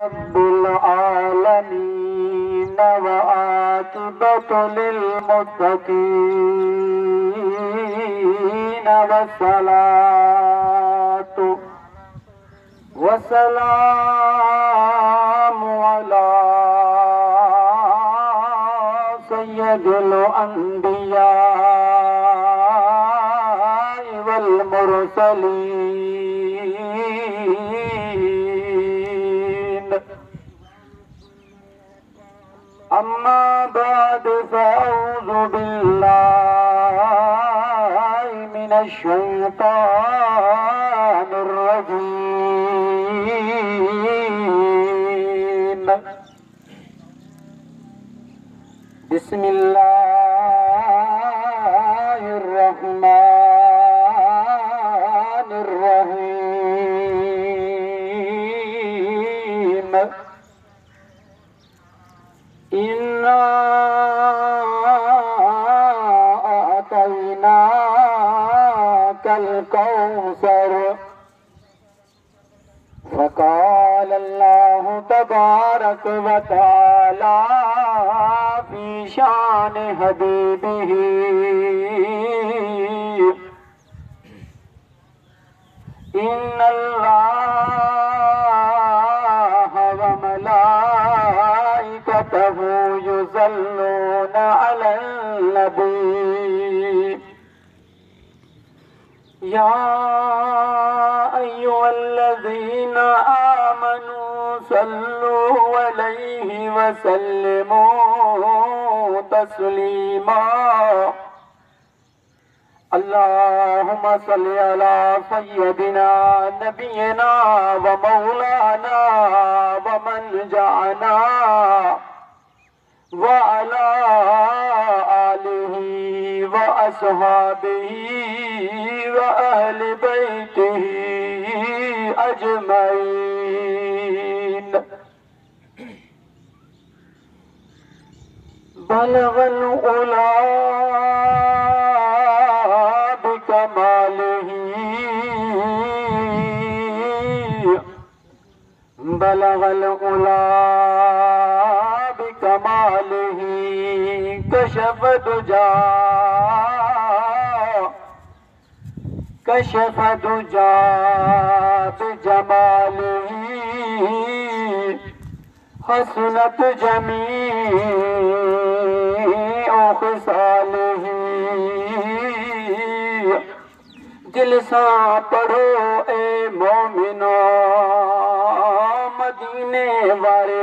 रब्बिल आलमीन व आकिबतु लिल मुत्तकीन वस्सलातु वस्सलामु अला सय्यदिल अंबिया वल मुरसलीन। अम्मा बाद फ़अऊज़ु बिल्लाहि मिनश शैतानिर रजीम। बिस्मिल्लाहिर रहमानिर रहीम। इन्ना अअतैनाकल कौसर फ़क़ाल अल्लाहु तबारक व तआला फ़ी शान हबीबिही इन्नल्लाह व मलाइकतहु युसल्लूना अलन नबी या अय्युहल्लज़ीना आमनू सल्लू अलैहि व सल्लिमू तस्लीमा। अल्लाहुम्मा सल्लि अला सय्यदिना नबियना व मौलाना व मनजाना व अला आलिहि व अस्हाबिहि व अहलि बैतिहि अजमईन। बलगल उला बिकमालिही बलगल उला बिकमालिही कशफ दुजा बिजमालिही हसनत जमीउ खिसालिही। दिल सा पढ़ो ए मोमिनो मदीने वाले